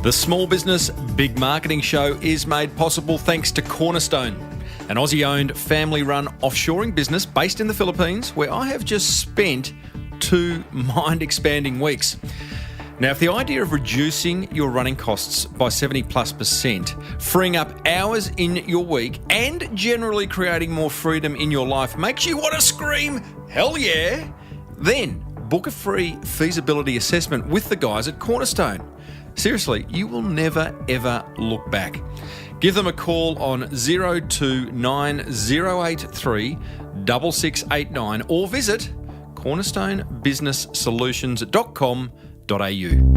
The Small Business Big Marketing Show is made possible thanks to Cornerstone, an Aussie-owned, family-run offshoring business based in the Philippines, where I have just spent 2 mind-expanding weeks. Now, if the idea of reducing your running costs by 70+%, freeing up hours in your week, and generally creating more freedom in your life makes you want to scream, hell yeah, then book a free feasibility assessment with the guys at Cornerstone. Seriously, you will never, ever look back. Give them a call on 029083 6689 or visit cornerstonebusinesssolutions.com.au.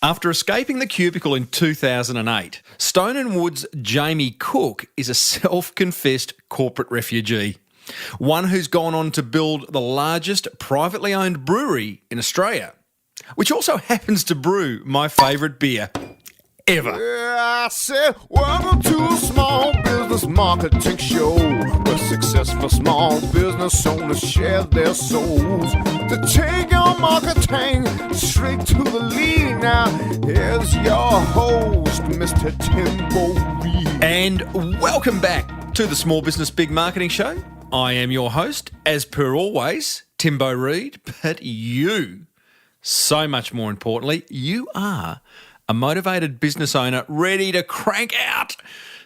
After escaping the cubicle in 2008, Stone & Wood's Jamie Cook is a self-confessed corporate refugee. One who's gone on to build the largest privately owned brewery in Australia, which also happens to brew my favourite beer ever. Yeah, I said, welcome to a small business marketing show, where successful small business owners share their souls to take your marketing straight to the lead. Now, here's your host, Mr. Timbo Reid. And welcome back to the Small Business Big Marketing Show. I am your host, as per always, Timbo Reid, but you, so much more importantly, you are a motivated business owner ready to crank out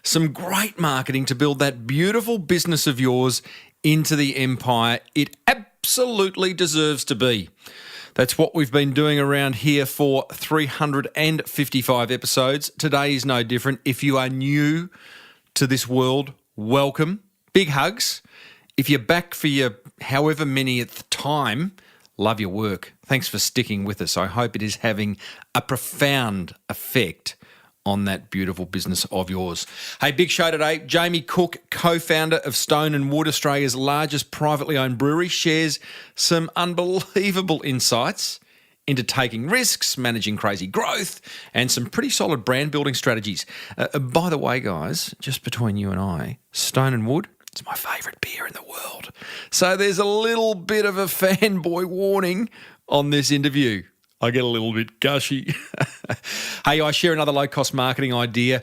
some great marketing to build that beautiful business of yours into the empire it absolutely deserves to be. That's what we've been doing around here for 355 episodes. Today is no different. If you are new to this world, welcome. Big hugs. If you're back for your however manyth time, love your work. Thanks for sticking with us. I hope it is having a profound effect on that beautiful business of yours. Hey, big show today. Jamie Cook, co-founder of Stone & Wood, Australia's largest privately owned brewery, shares some unbelievable insights into taking risks, managing crazy growth, and some pretty solid brand building strategies. By the way, guys, just between you and I, Stone & Wood, it's my favourite beer in the world. So there's a little bit of a fanboy warning on this interview. I get a little bit gushy. Hey, I share another low-cost marketing idea,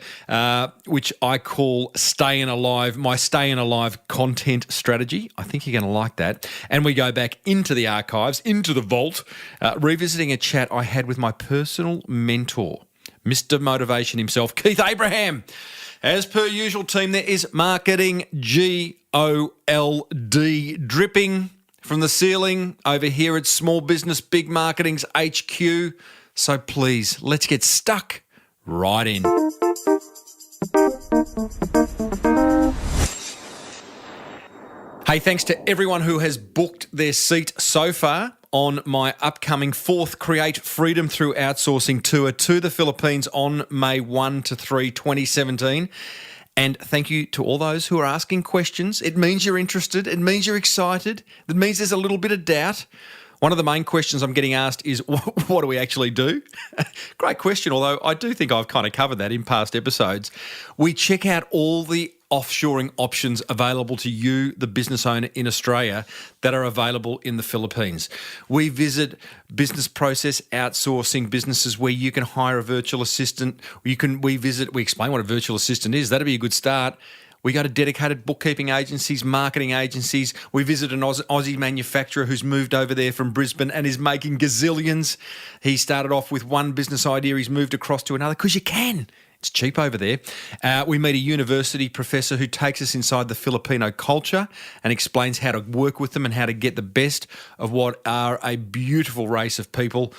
which I call Staying Alive, my Staying Alive content strategy. I think you're going to like that. And we go back into the archives, into the vault, revisiting a chat I had with my personal mentor, Mr. Motivation himself, Keith Abraham. As per usual, team, there is marketing GOLD dripping from the ceiling over here at Small Business Big Marketing's HQ. So please, let's get stuck right in. Hey, thanks to everyone who has booked their seat so far on my upcoming 4th Create Freedom Through Outsourcing tour to the Philippines on May 1 to 3, 2017. And thank you to all those who are asking questions. It means you're interested. It means you're excited. It means there's a little bit of doubt. One of the main questions I'm getting asked is, what do we actually do? Great question, although I do think I've kind of covered that in past episodes. We check out all the offshoring options available to you, the business owner in Australia, that are available in the Philippines. We visit business process outsourcing businesses where you can hire a virtual assistant. We explain what a virtual assistant is. That'd be a good start. We go to dedicated bookkeeping agencies, marketing agencies. We visit an Aussie manufacturer who's moved over there from Brisbane and is making gazillions. He started off with one business idea. He's moved across to another because you can. It's cheap over there. We meet a university professor who takes us inside the Filipino culture and explains how to work with them and how to get the best of what are a beautiful race of people.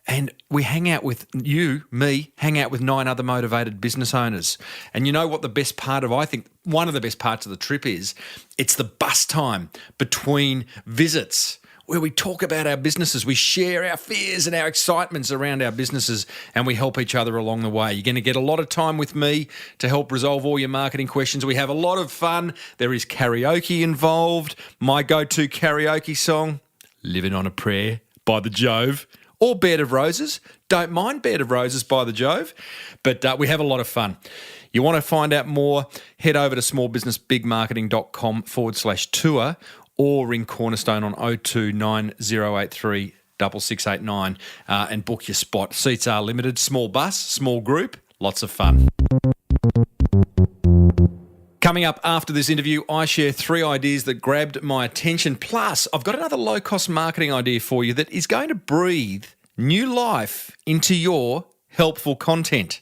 And we hang out with hang out with 9 other motivated business owners. And you know what the best part of, I think, one of the best parts of the trip is? It's the bus time between visits, where we talk about our businesses, we share our fears and our excitements around our businesses, and we help each other along the way. You're going to get a lot of time with me to help resolve all your marketing questions. We have a lot of fun. There is karaoke involved. My go-to karaoke song, Living on a Prayer by The Jove, or Bed of Roses. Don't mind Bed of Roses by The Jove, but we have a lot of fun. You want to find out more, head over to smallbusinessbigmarketing.com/tour, or ring Cornerstone on 029083 6689 and book your spot. Seats are limited. Small bus, small group, lots of fun. Coming up after this interview, I share 3 ideas that grabbed my attention. Plus, I've got another low-cost marketing idea for you that is going to breathe new life into your helpful content.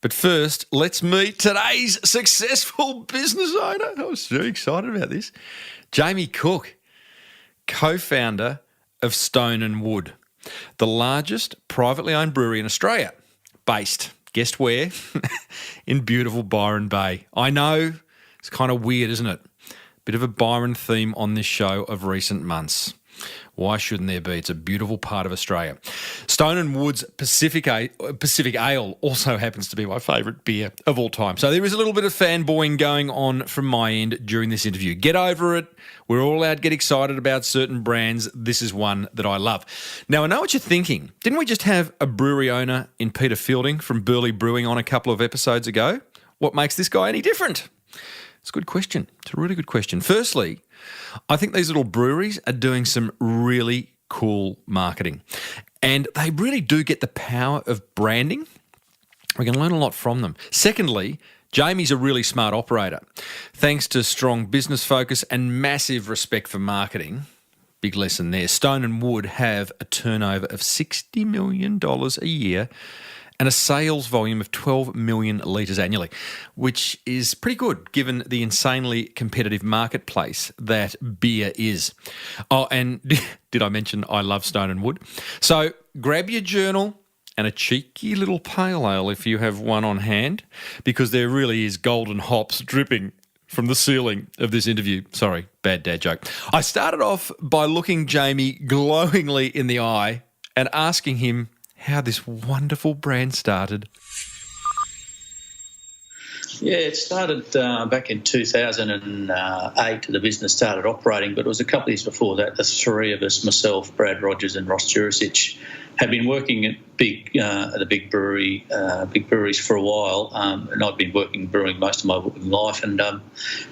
But first, let's meet today's successful business owner. I was very excited about this. Jamie Cook, co-founder of Stone and Wood, the largest privately owned brewery in Australia, based, guessed where? In beautiful Byron Bay. I know, it's kind of weird, isn't it? Bit of a Byron theme on this show of recent months. Why shouldn't there be? It's a beautiful part of Australia. Stone and Wood's Pacific Ale also happens to be my favourite beer of all time. So there is a little bit of fanboying going on from my end during this interview. Get over it. We're all allowed to get excited about certain brands. This is one that I love. Now, I know what you're thinking. Didn't we just have a brewery owner in Peter Fielding from Burley Brewing on a couple of episodes ago? What makes this guy any different? It's a good question. It's a really good question. Firstly, I think these little breweries are doing some really cool marketing, and they really do get the power of branding. We can learn a lot from them. Secondly, Jamie's a really smart operator. Thanks to strong business focus and massive respect for marketing, big lesson there, Stone and Wood have a turnover of $60 million a year and a sales volume of 12 million litres annually, which is pretty good given the insanely competitive marketplace that beer is. Oh, and did I mention I love Stone and Wood? So grab your journal and a cheeky little pale ale if you have one on hand, because there really is golden hops dripping from the ceiling of this interview. Sorry, bad dad joke. I started off by looking Jamie glowingly in the eye and asking him how this wonderful brand started. Yeah, it started back in 2008. The business started operating, but it was a couple of years before that. The 3 of us, myself, Brad Rogers and Ross Jurisic, had been working at the big breweries for a while, and I'd been brewing most of my working life, and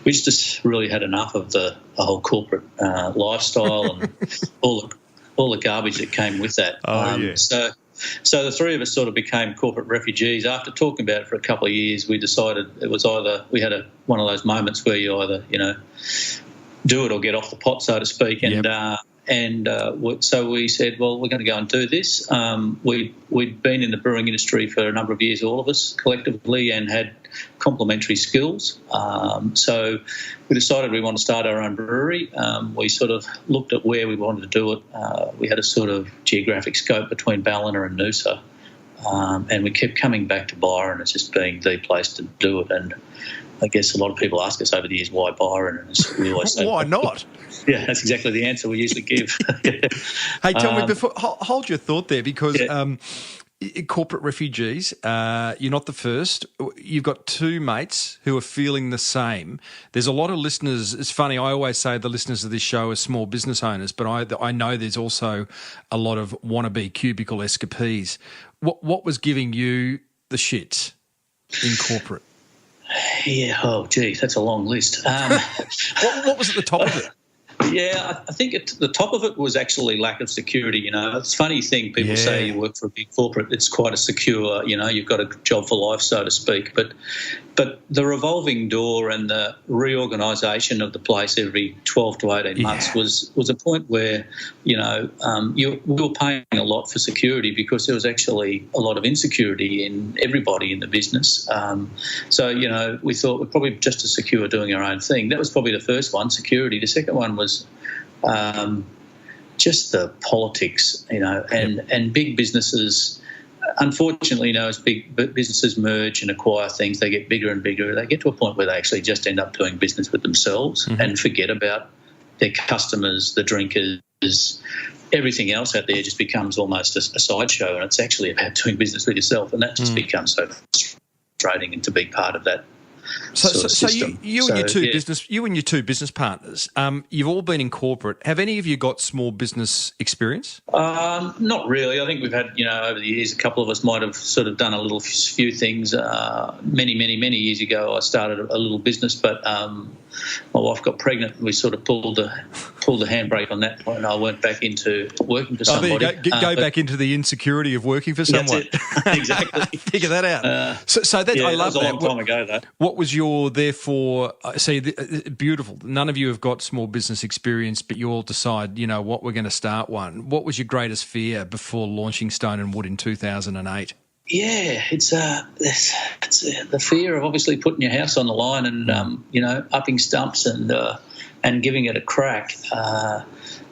we just really had enough of the whole corporate lifestyle and all the garbage that came with that. So the 3 of us sort of became corporate refugees. After talking about it for a couple of years, we decided it was either we had one of those moments where you either do it or get off the pot, so to speak. So we said, well, we're going to go and do this. We'd been in the brewing industry for a number of years, all of us collectively, and had complementary skills. So we decided we want to start our own brewery. We sort of looked at where we wanted to do it. We had a sort of geographic scope between Ballina and Noosa, and we kept coming back to Byron as just being the place to do it. And I guess a lot of people ask us over the years, why Byron? And we always say, why not? Yeah, that's exactly the answer we usually give. Hey, tell me, before hold your thought there, because corporate refugees, you're not the first. You've got 2 mates who are feeling the same. There's a lot of listeners. It's funny, I always say the listeners of this show are small business owners, but I know there's also a lot of wannabe cubicle escapees. What was giving you the shits in corporate? Yeah, oh, geez, that's a long list. What was at the top of it? Yeah, I think the top of it was actually lack of security. It's a funny thing. People say you work for a big corporate, it's quite a secure, you've got a job for life, so to speak. But the revolving door and the reorganisation of the place every 12 to 18 months was a point where, we were paying a lot for security because there was actually a lot of insecurity in everybody in the business. So, we thought we're probably just as secure doing our own thing. That was probably the first one, security. The second one was just the politics, and big businesses. Unfortunately, as big businesses merge and acquire things, they get bigger and bigger. They get to a point where they actually just end up doing business with themselves and forget about their customers, the drinkers. Everything else out there just becomes almost a sideshow, and it's actually about doing business with yourself, and that just becomes so frustrating and to be part of that sort of system. You and your two business partners, you've all been in corporate. Have any of you got small business experience? Not really. I think we've had, over the years, a couple of us might have sort of done a few things. Many years ago, I started a little business, but my wife got pregnant and we sort of pulled the handbrake on that point, and I went back into working for somebody. There you go. Back into the insecurity of working for someone. That's it. Exactly. Figure that out. I love that. That was a long time ago, though. What was your, therefore, beautiful. None of you have got small business experience, but you all decide, what, we're going to start one. What was your greatest fear before launching Stone and Wood in 2008? Yeah, it's the fear of obviously putting your house on the line and upping stumps and giving it a crack.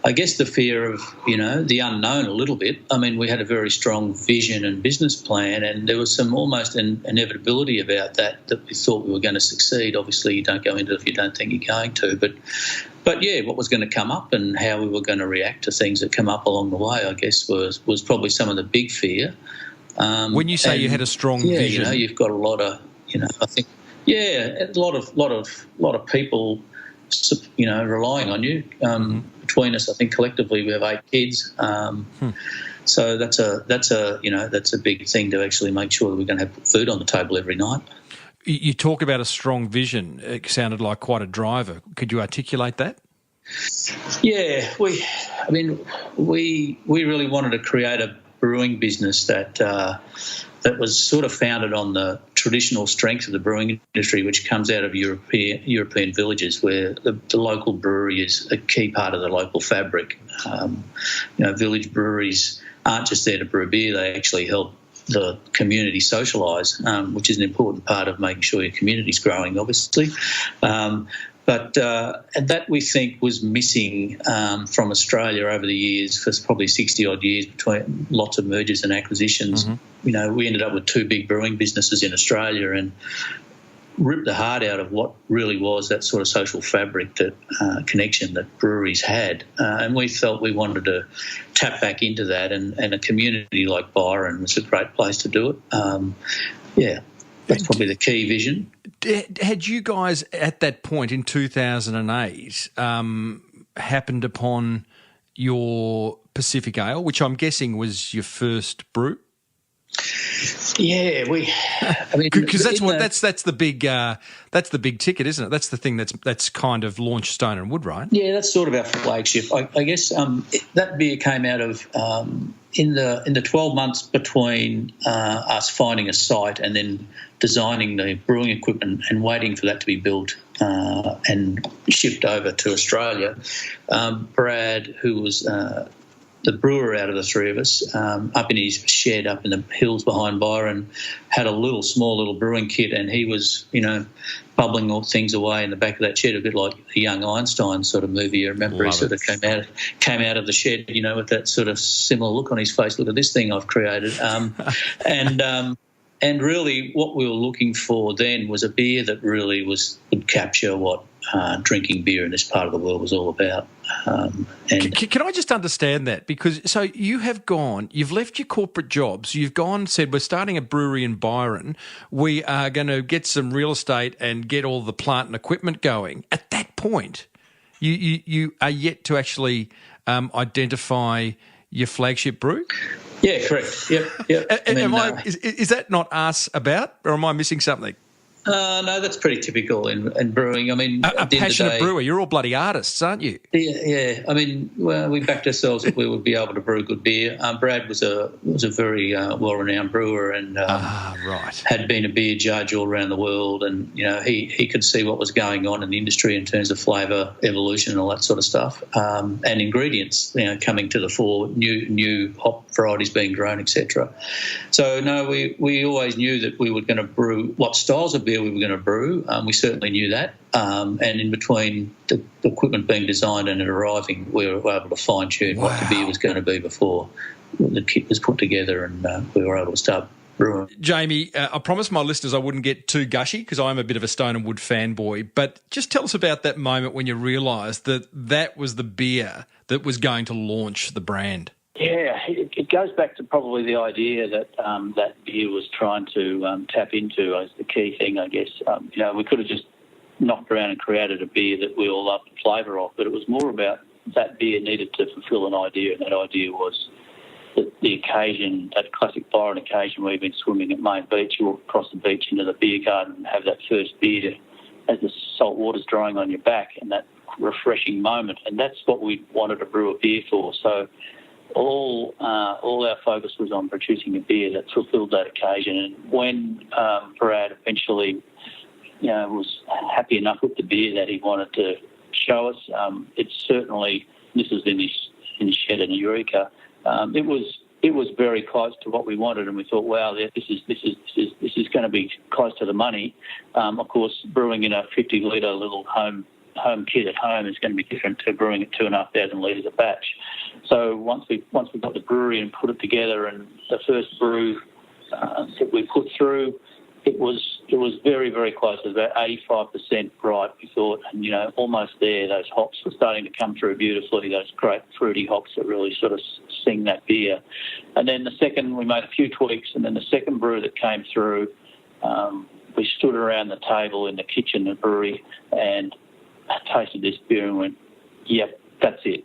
I guess the fear of the unknown a little bit. I mean, we had a very strong vision and business plan, and there was some almost inevitability about that we thought we were going to succeed. Obviously, you don't go into it if you don't think you're going to, but yeah, what was going to come up and how we were going to react to things that come up along the way, I guess, was probably some of the big fear. When you say you had a strong vision, you've got a lot of, I think, a lot of people, relying on you. Between us, I think collectively we have 8 kids. So that's a big thing to actually make sure that we're going to have food on the table every night. You talk about a strong vision. It sounded like quite a driver. Could you articulate that? Yeah, we really wanted to create a brewing business that was sort of founded on the traditional strength of the brewing industry, which comes out of European villages where the local brewery is a key part of the local fabric. Village breweries aren't just there to brew beer, they actually help the community socialise, which is an important part of making sure your community's growing, obviously. But that we think was missing from Australia over the years for probably 60-odd years between lots of mergers and acquisitions. Mm-hmm. We ended up with 2 big brewing businesses in Australia and ripped the heart out of what really was that sort of social fabric, that connection that breweries had. And we felt we wanted to tap back into that, and a community like Byron was a great place to do it. That's probably the key vision. Had you guys at that point in 2008 happened upon your Pacific Ale, which I'm guessing was your first brew? Yeah, because that's the big ticket, isn't it? That's the thing that's kind of launched Stone and Wood, right? Yeah, that's sort of our flagship. I guess that beer came out of in the 12 months between us finding a site and then designing the brewing equipment and waiting for that to be built and shipped over to Australia. Brad, who was the brewer out of the 3 of us, up in his shed up in the hills behind Byron, had a small little brewing kit, and he was, bubbling all things away in the back of that shed, a bit like the Young Einstein sort of movie. You remember he sort of came out of the shed, with that sort of similar look on his face. Look at this thing I've created, and really what we were looking for then was a beer that really would capture what drinking beer in this part of the world was all about. Can I just understand that? Because so you've left your corporate jobs, you've gone, said we're starting a brewery in Byron, we are going to get some real estate and get all the plant and equipment going. At that point, you are yet to actually identify your flagship brew? Yeah, correct. Yep. Is that not us about, or am I missing something? No, that's pretty typical in brewing. I mean, a passionate brewer. You're all bloody artists, aren't you? Yeah. I mean, we backed ourselves that we would be able to brew good beer. Brad was a very well-renowned brewer and had been a beer judge all around the world, and he could see what was going on in the industry in terms of flavour evolution and all that sort of stuff, and ingredients coming to the fore, new hop varieties being grown, etc. So no, we always knew that we were going to brew what styles of beer we were going to brew. We certainly knew that. And in between the equipment being designed and it arriving, we were able to fine-tune what the beer was going to be before the kit was put together, and we were able to start brewing. Jamie, I promised my listeners I wouldn't get too gushy because I'm a bit of a Stone and Wood fanboy, but just tell us about that moment when you realised that was the beer that was going to launch the brand. Yeah, it goes back to probably the idea that that beer was trying to tap into as the key thing, I guess. We could have just knocked around and created a beer that we all loved the flavour of, but it was more about that beer needed to fulfil an idea, and that idea was that the occasion, that classic Byron occasion where you've been swimming at Main Beach, you walk across the beach into the beer garden and have that first beer as the salt water's drying on your back, and that refreshing moment. And that's what we wanted to brew a beer for. So all our focus was on producing a beer that fulfilled that occasion. And when Brad eventually, was happy enough with the beer that he wanted to show us, it's certainly, this was in his shed in Eureka. It was very close to what we wanted, and we thought, wow, this is going to be close to the money. Of course, brewing in a 50-litre little home kit at home is going to be different to brewing at 2,500 litres a batch. So once we got the brewery and put it together, and the first brew that we put through, it was very, very close. It was about 85% right, we thought, and almost there. Those hops were starting to come through beautifully. Those great fruity hops that really sort of sing that beer. And then we made a few tweaks, and then the second brew that came through, we stood around the table in the kitchen of the brewery and tasted this beer and went, yep, that's it.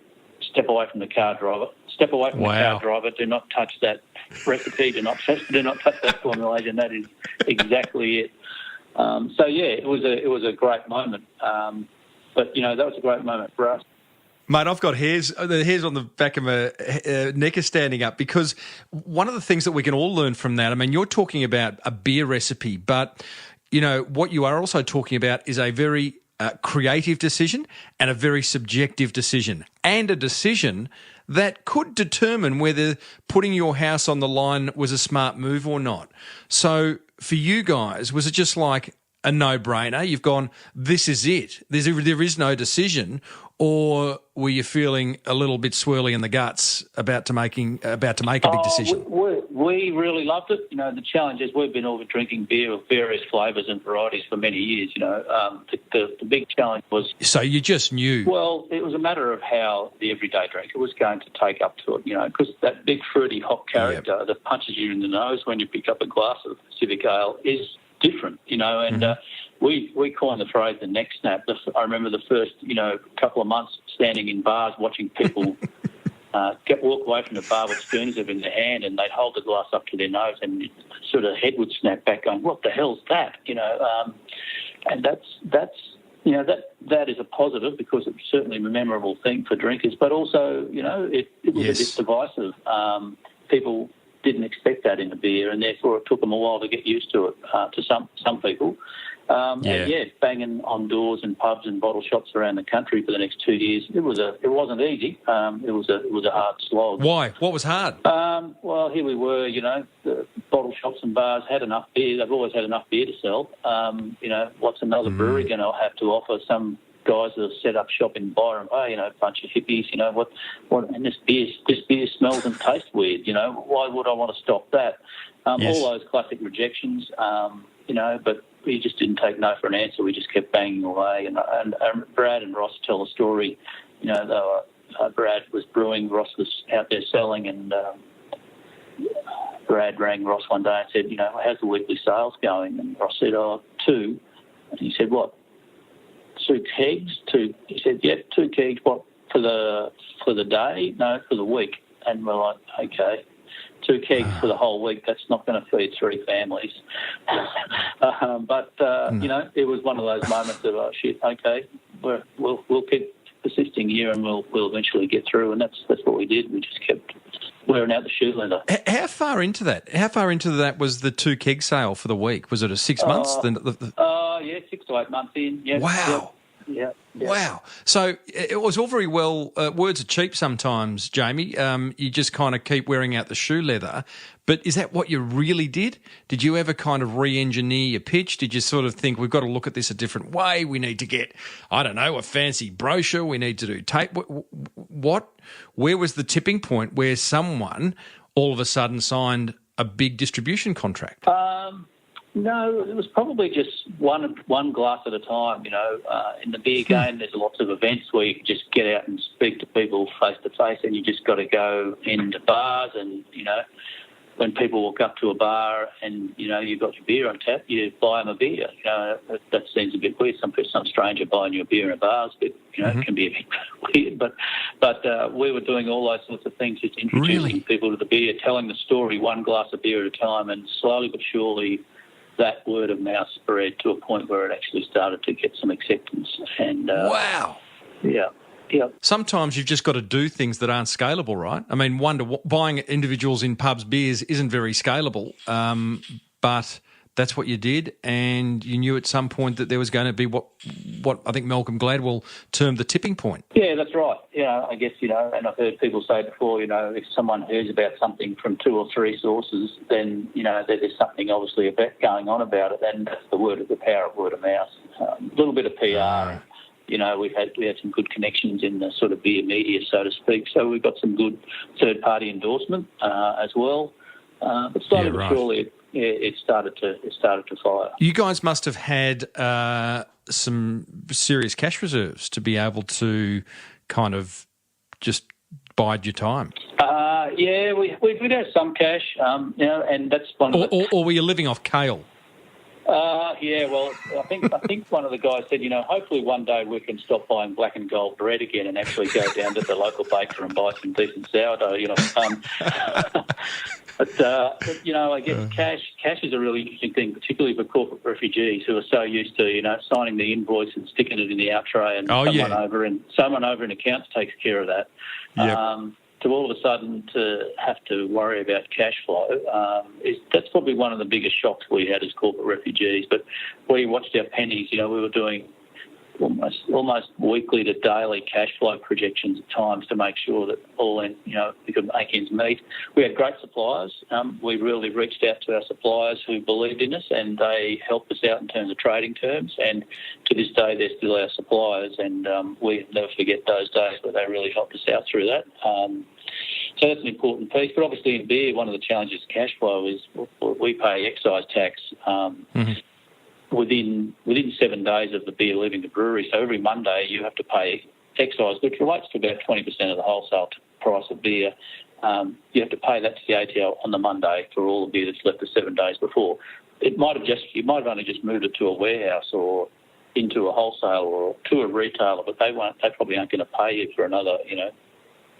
Step away from the car driver. Step away from the car driver. Do not touch that recipe. Do not touch that formulation. That is exactly it. It was a great moment. But that was a great moment for us. Mate, I've got hairs. The hairs on the back of my neck are standing up, because one of the things that we can all learn from that, I mean, you're talking about a beer recipe, but what you are also talking about is a very creative decision and a very subjective decision, and a decision that could determine whether putting your house on the line was a smart move or not. So for you guys, was it just like a no-brainer? You've gone, this is it. There is no decision, or were you feeling a little bit swirly in the guts about to make a big decision? We really loved it. The challenge is we've been all drinking beer of various flavours and varieties for many years. The big challenge was... So you just knew? Well, it was a matter of how the everyday drinker was going to take up to it, because that big fruity hop character that punches you in the nose when you pick up a glass of Pacific Ale is different, and we coined the phrase the neck snap. I remember the first, couple of months standing in bars watching people walk away from the bar with spoons in their hand, and they'd hold the glass up to their nose and sort of head would snap back going, what the hell's that? And that is a positive, because it's certainly a memorable thing for drinkers, but also, it was a bit divisive. People didn't expect that in a beer, and therefore it took them a while to get used to it, to some people. Banging on doors and pubs and bottle shops around the country for the next 2 years. It wasn't easy. It was a hard slog. Why? What was hard? Well, here we were. The bottle shops and bars had enough beer. They've always had enough beer to sell. What's another brewery going to have to offer? Some guys that have set up shop in Byron, a bunch of hippies. What? And this beer smells and tastes weird. Why would I want to stop that? All those classic rejections. But we just didn't take no for an answer. We just kept banging away. And Brad and Ross tell a story. Brad was brewing, Ross was out there selling, and Brad rang Ross one day and said, how's the weekly sales going? And Ross said, 2. And he said, what? 2 kegs? 2? He said, yeah, 2 kegs. What, for the day? No, for the week. And we're like, okay. 2 kegs for the whole week, that's not going to feed 3 families. It was one of those moments of, oh, shit, okay, we'll keep persisting here and we'll eventually get through, and that's what we did. We just kept wearing out the shoe leather. How far into that was the 2 keg sale for the week? Was it a 6 months? 6 to 8 months in. Yeah. Wow. Yeah. Wow. So it was all very well, words are cheap sometimes, Jamie. You just kind of keep wearing out the shoe leather. But is that what you really did? Did you ever kind of re-engineer your pitch? Did you sort of think, we've got to look at this a different way? We need to get, I don't know, a fancy brochure. We need to do tape. Where was the tipping point where someone all of a sudden signed a big distribution contract? No, it was probably just one glass at a time. In the beer game, there's lots of events where you can just get out and speak to people face to face, and you just got to go into bars and when people walk up to a bar and, you've got your beer on tap, you buy them a beer. That seems a bit weird. Some stranger buying you a beer in a bar is a bit, it can be a bit weird. But we were doing all those sorts of things, just introducing people to the beer, telling the story one glass of beer at a time, and slowly but surely that word of mouth spread to a point where it actually started to get some acceptance. And wow. Yeah. Yeah. Sometimes you've just got to do things that aren't scalable, right? I mean, buying individuals in pubs beers isn't very scalable, but that's what you did, and you knew at some point that there was going to be what I think Malcolm Gladwell termed the tipping point. Yeah, that's right. I guess, and I've heard people say before, if someone hears about something from 2 or 3 sources, then, there's something obviously going on about it, and that's the power of word of mouth. A little bit of PR. We had some good connections in the sort of beer media, so to speak. So we've got some good third-party endorsement as well. But slowly but surely, it started to fire. You guys must have had some serious cash reserves to be able to kind of just bide your time. Yeah, we'd have some cash, and that's one of the... Or were you living off kale? Yeah, well, I think one of the guys said, hopefully one day we can stop buying black and gold bread again and actually go down to the local baker and buy some decent sourdough. But I guess cash is a really interesting thing, particularly for corporate refugees who are so used to, signing the invoice and sticking it in the out tray, and someone over in accounts takes care of that. Yep. To all of a sudden to have to worry about cash flow, that's probably one of the biggest shocks we had as corporate refugees. But we watched our pennies. We were doing almost weekly to daily cash flow projections at times to make sure that we could make ends meet. We had great suppliers. We really reached out to our suppliers who believed in us, and they helped us out in terms of trading terms. And to this day, they're still our suppliers, and we never forget those days where they really helped us out through that. So that's an important piece. But obviously in beer, one of the challenges of cash flow is we pay excise tax within 7 days of the beer leaving the brewery. So every Monday you have to pay excise, which relates to about 20% of the wholesale price of beer. You have to pay that to the ATO on the Monday for all the beer that's left the 7 days before. You might have only just moved it to a warehouse or into a wholesale or to a retailer, but they probably aren't going to pay you for another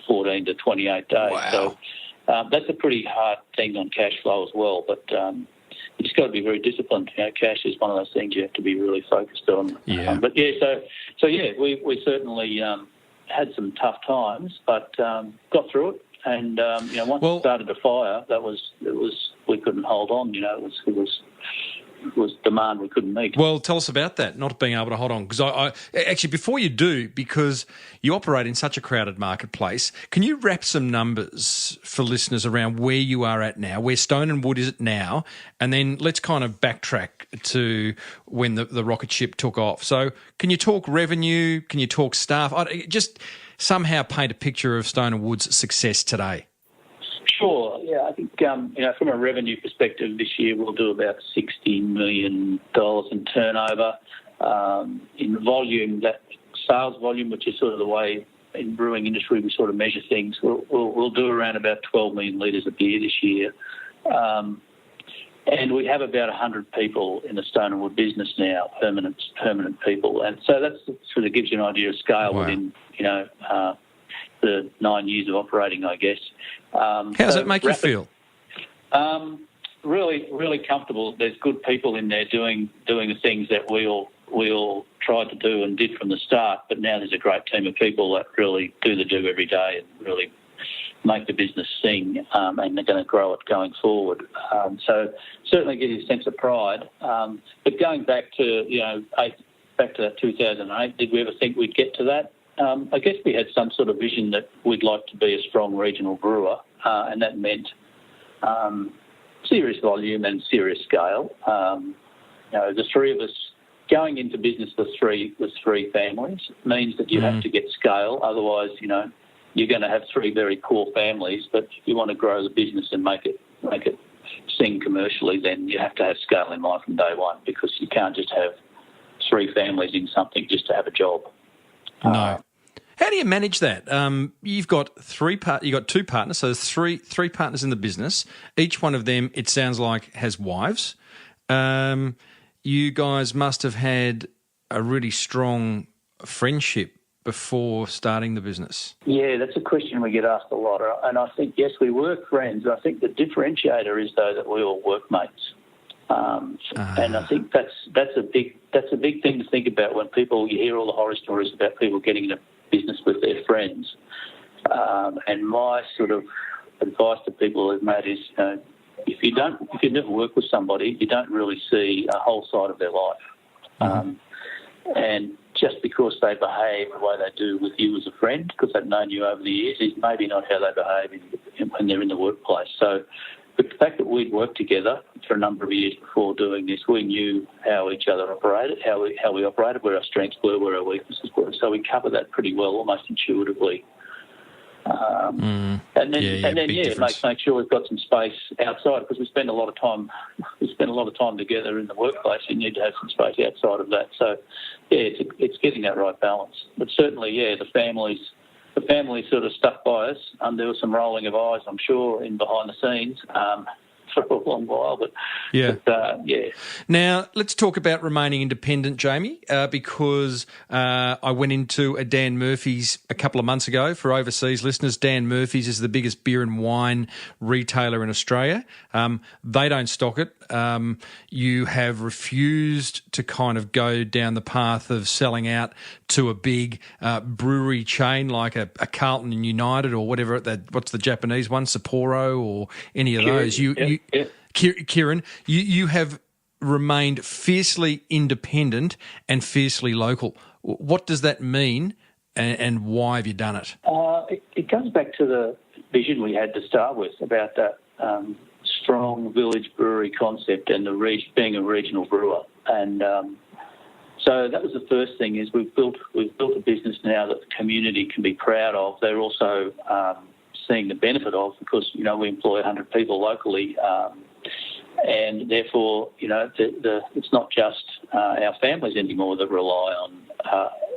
14 to 28 days. Wow. So that's a pretty hard thing on cash flow as well. But you just got to be very disciplined. Cash is one of those things you have to be really focused on. Yeah. We certainly had some tough times, but got through it. And once it started to fire, we couldn't hold on. It was demand we couldn't meet. Well, tell us about that, not being able to hold on. Because I actually, before you do, because you operate in such a crowded marketplace, can you wrap some numbers for listeners around where you are at now, where Stone and Wood is at now, and then let's kind of backtrack to when the rocket ship took off. So can you talk revenue? Can you talk staff? Just somehow paint a picture of Stone and Wood's success today. Sure. Yeah, I think from a revenue perspective, this year we'll do about $60 million in turnover. In volume, that sales volume, which is sort of the way in brewing industry we sort of measure things, we'll do around about 12 million litres of beer this year. And we have about 100 people in the Stone and Wood business now, permanent people, and so that sort of gives you an idea of scale within the 9 years of operating, I guess. How does that make you feel? Really, really comfortable. There's good people in there doing the things that we all tried to do and did from the start. But now there's a great team of people that really do every day and really make the business sing, and they're going to grow it going forward. So certainly gives you a sense of pride. But going back to that 2008, did we ever think we'd get to that? I guess we had some sort of vision that we'd like to be a strong regional brewer, and that meant serious volume and serious scale. The three of us going into business with three families means that you have to get scale. Otherwise, you're going to have three very core families. But if you want to grow the business and make it sing commercially, then you have to have scale in mind from day one, because you can't just have three families in something just to have a job. No. How do you manage that? You've got two partners, so there's three partners in the business. Each one of them, it sounds like, has wives. You guys must have had a really strong friendship before starting the business. Yeah, that's a question we get asked a lot, and I think, yes, we were friends. I think the differentiator is, though, that we were workmates. And I think that's a big thing to think about when you hear all the horror stories about people getting into business with their friends. And my sort of advice to people is, mate, is if you never work with somebody, you don't really see a whole side of their life. And just because they behave the way they do with you as a friend, because they've known you over the years, is maybe not how they behave when they're in the workplace. So the fact that we'd worked together for a number of years before doing this, we knew how each other operated, how we operated, where our strengths were, where our weaknesses were. So we covered that pretty well, almost intuitively. And then make sure we've got some space outside, because we spend a lot of time together in the workplace. You need to have some space outside of that. So it's getting that right balance. But certainly, the family sort of stuck by us. There was some rolling of eyes, I'm sure, in behind the scenes for a long while. But Now, let's talk about remaining independent, Jamie, because I went into a Dan Murphy's a couple of months ago. For overseas listeners, Dan Murphy's is the biggest beer and wine retailer in Australia. They don't stock it. You have refused to kind of go down the path of selling out to a big brewery chain like a Carlton and United, or whatever. What's the Japanese one, Sapporo, or any of those. Kieran, you have remained fiercely independent and fiercely local. What does that mean, and why have you done it? It comes back to the vision we had to start with about that strong village brewery concept and being a regional brewer. And so that was the first thing, is we've built a business now that the community can be proud of. They're also seeing the benefit of, because, we employ 100 people locally, and therefore, it's not just our families anymore that rely on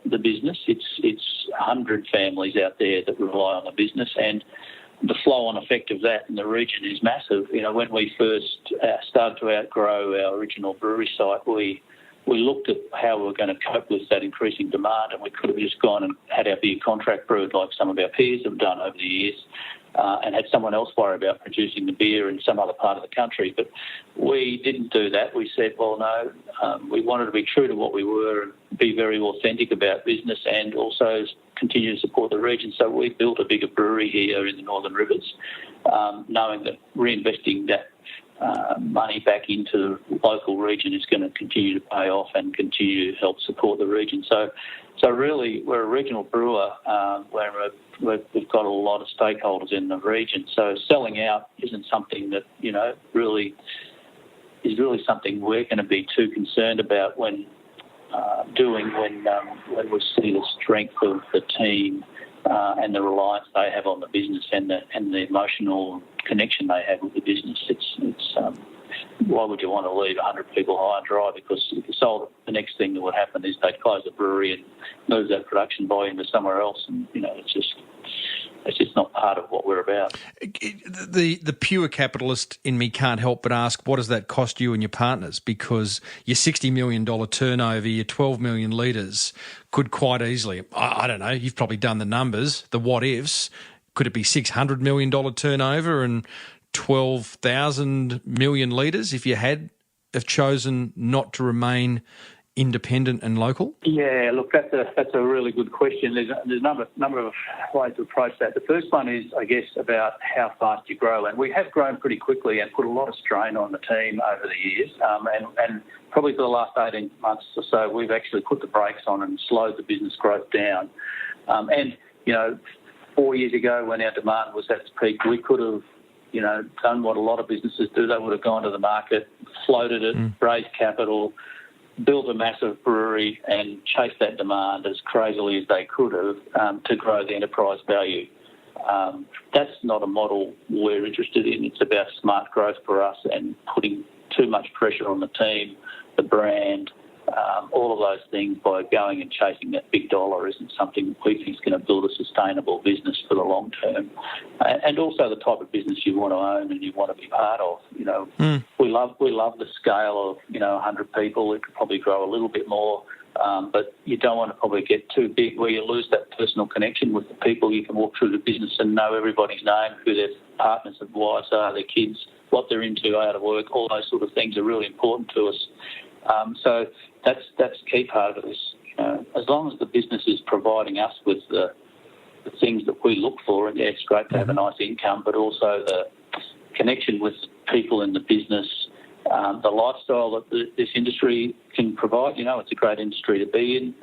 the business. It's 100 families out there that rely on the business, and the flow-on effect of that in the region is massive. When we first started to outgrow our original brewery site, we looked at how we were going to cope with that increasing demand, and we could have just gone and had our beer contract brewed like some of our peers have done over the years, and had someone else worry about producing the beer in some other part of the country. But we didn't do that. We said, well, no, we wanted to be true to what we were and be very authentic about business, and also continue to support the region. So we built a bigger brewery here in the Northern Rivers, knowing that reinvesting that money back into the local region is going to continue to pay off and continue to help support the region. So really, we're a regional brewer where we've got a lot of stakeholders in the region. So selling out isn't something that really something we're going to be too concerned about when we see the strength of the team and the reliance they have on the business and the emotional connection they have with the business. It's why would you want to leave 100 people high and dry? Because if you sold it, the next thing that would happen is they'd close the brewery and move that production volume to somewhere else, and it's just not part of what we're about. The pure capitalist in me can't help but ask, what does that cost you and your partners? Because your $60 million turnover, your 12 million litres could quite easily, I don't know, you've probably done the numbers, the what-ifs. Could it be $600 million turnover and 12,000 million litres if you have chosen not to remain independent and local? Yeah, look, that's a really good question. There's a number of ways to approach that. The first one is, I guess, about how fast you grow, and we have grown pretty quickly and put a lot of strain on the team over the years. And probably for the last 18 months or so, we've actually put the brakes on and slowed the business growth down. 4 years ago, when our demand was at its peak, we could have done what a lot of businesses do. They would have gone to the market, floated it, raised capital, built a massive brewery and chased that demand as crazily as they could have to grow the enterprise value. That's not a model we're interested in. It's about smart growth for us and putting too much pressure on the team, the brand, all of those things by going and chasing that big dollar isn't something we think is going to build a sustainable business for the long term. And also the type of business you want to own and you want to be part of. We love the scale of 100 people. It could probably grow a little bit more, but you don't want to probably get too big where you lose that personal connection with the people. You can walk through the business and know everybody's name, who their partners and wives are, their kids, what they're into out of work. All those sort of things are really important to us. So that's a key part of it. As long as the business is providing us with the things that we look for, and it's great to have a nice income, but also the connection with people in the business, the lifestyle that this industry can provide. It's a great industry to be in.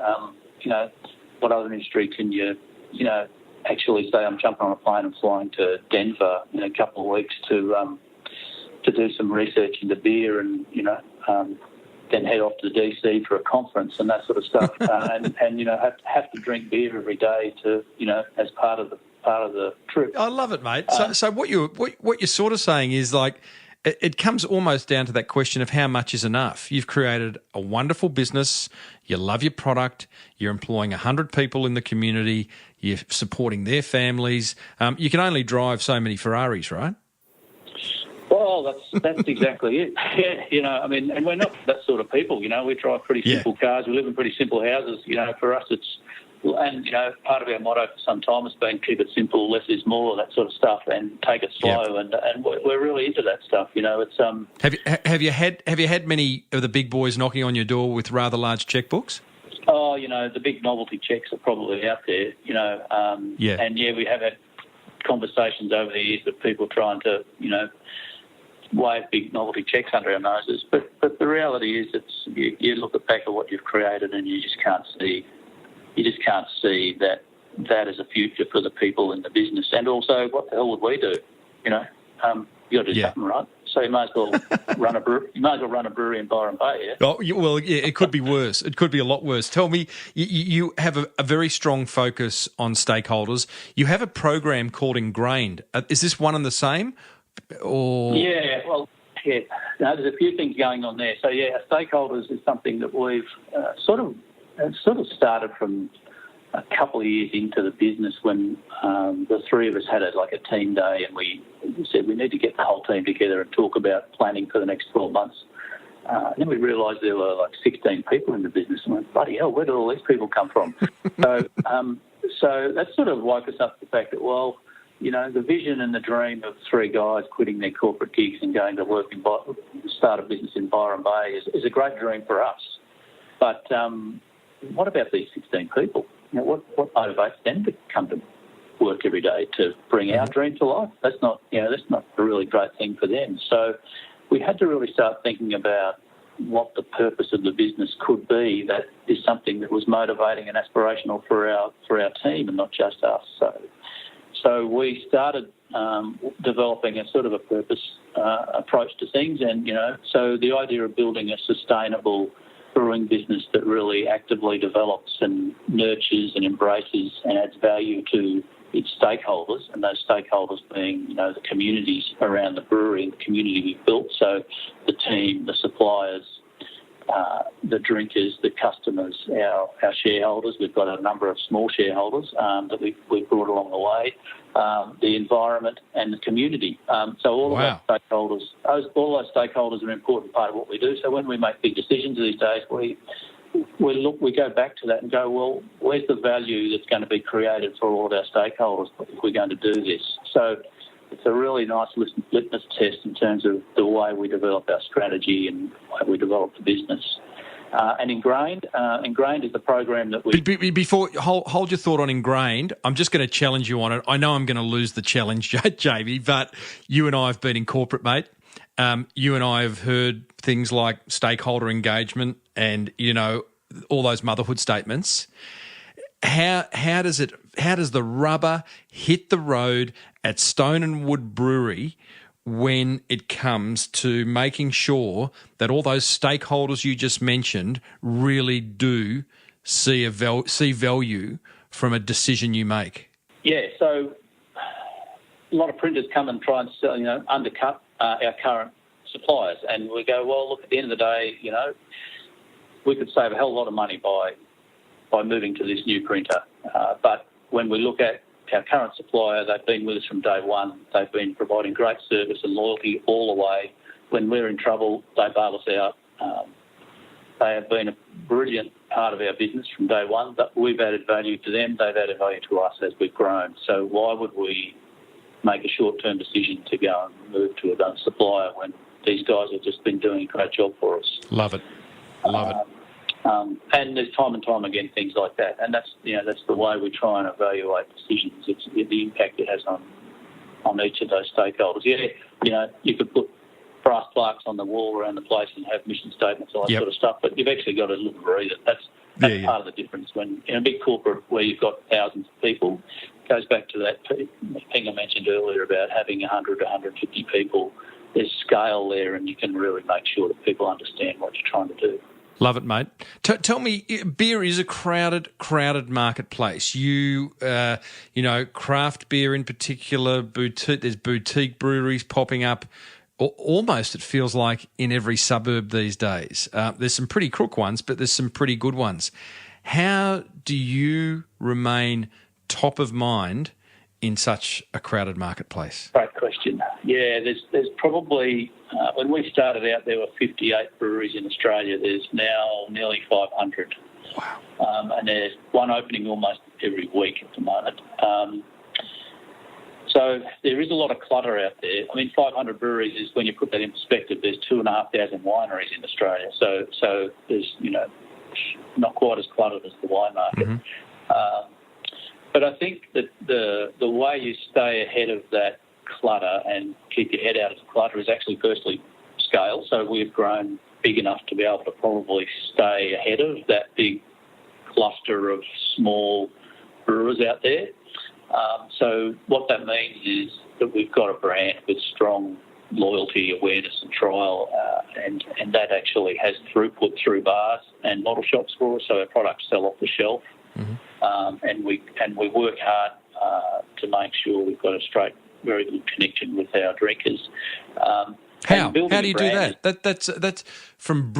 What other industry can you actually say I'm jumping on a plane and flying to Denver in a couple of weeks to do some research into beer and then head off to DC for a conference and that sort of stuff, and have to drink beer every day to as part of the trip. I love it, mate. So what you're sort of saying is like it comes almost down to that question of how much is enough. You've created a wonderful business. You love your product. You're employing 100 people in the community. You're supporting their families. You can only drive so many Ferraris, right? Well, that's exactly it. Yeah, and we're not that sort of people. We drive pretty simple cars. We live in pretty simple houses. For us, it's part of our motto for some time has been keep it simple, less is more, that sort of stuff, and take it slow. Yep. And we're really into that stuff. It's Have you had many of the big boys knocking on your door with rather large checkbooks? Oh, the big novelty checks are probably out there. And we have had conversations over the years with people trying to wave big novelty checks under our noses, but the reality is you look back at what you've created and you just can't see that as a future for the people in the business. And also, what the hell would we do? You got to do something right. So you might as well run a brewery in Byron Bay. Yeah. Oh well, it could be worse. It could be a lot worse. Tell me, you have a very strong focus on stakeholders. You have a program called Ingrained. Is this one and the same? Or No, there's a few things going on there. So our stakeholders is something that we've sort of started from a couple of years into the business when the three of us had a team day, and we said we need to get the whole team together and talk about planning for the next 12 months. And then we realised there were 16 people in the business, and we went, bloody hell, where did all these people come from? So that sort of woke us up to the fact that, the vision and the dream of three guys quitting their corporate gigs and going to work start a business in Byron Bay is a great dream for us. But what about these 16 people? What motivates them to come to work every day to bring our dream to life? That's not a really great thing for them. So we had to really start thinking about what the purpose of the business could be that is something that was motivating and aspirational for our team and not just us. So we started developing a sort of a purpose approach to things, and so the idea of building a sustainable brewing business that really actively develops and nurtures and embraces and adds value to its stakeholders, and those stakeholders being the communities around the brewery and the community we've built. So the team, the suppliers, the drinkers, the customers, our shareholders. We've got a number of small shareholders that we've brought along the way, the environment and the community. So all of those stakeholders, all those stakeholders are an important part of what we do. So when we make big decisions these days, we go back to that and go, well, where's the value that's going to be created for all of our stakeholders if we're going to do this? So it's a really nice litmus test in terms of the way we develop our strategy and the way we develop the business. And Ingrained is the program that we... Before, hold your thought on Ingrained. I'm just going to challenge you on it. I know I'm going to lose the challenge, Jamie, but you and I have been in corporate, mate. You and I have heard things like stakeholder engagement and, all those motherhood statements. How does the rubber hit the road at Stone and Wood Brewery when it comes to making sure that all those stakeholders you just mentioned really do see value from a decision you make? Yeah, so a lot of printers come and try and sell, undercut our current suppliers, and we go, well, look, at the end of the day, we could save a hell of a lot of money by moving to this new printer. But when we look at our current supplier, they've been with us from day one. They've been providing great service and loyalty all the way. When we're in trouble, they bail us out. They have been a brilliant part of our business from day one, but we've added value to them. They've added value to us as we've grown. So why would we make a short-term decision to go and move to another supplier when these guys have just been doing a great job for us? Love it. Love it. And there's time and time again things like that, and that's the way we try and evaluate decisions. It's the impact it has on each of those stakeholders. Yeah, you could put brass plaques on the wall around the place and have mission statements, all that sort of stuff, but you've actually got to live and breathe it. That's part of the difference. When in a big corporate where you've got thousands of people, it goes back to that thing I mentioned earlier about having 100 to 150 people. There's scale there, and you can really make sure that people understand what you're trying to do. Love it, mate. Tell me, beer is a crowded marketplace. Craft beer in particular, there's boutique breweries popping up. Almost, it feels like, in every suburb these days. There's some pretty crook ones, but there's some pretty good ones. How do you remain top of mind in such a crowded marketplace? Great question. Yeah, there's probably, when we started out, there were 58 breweries in Australia. There's now nearly 500. Wow. And there's one opening almost every week at the moment. So there is a lot of clutter out there. I mean, 500 breweries is, when you put that in perspective, there's 2,500 wineries in Australia. So there's, not quite as cluttered as the wine market. Mm-hmm. But I think that the way you stay ahead of that clutter and keep your head out of the clutter is actually firstly scale. So we've grown big enough to be able to probably stay ahead of that big cluster of small brewers out there. So what that means is that we've got a brand with strong loyalty, awareness and trial, and that actually has throughput through bars and bottle shops for us, so our products sell off the shelf. Mm-hmm. And we work hard to make sure we've got a very good connection with our drinkers. How do you do that? That's from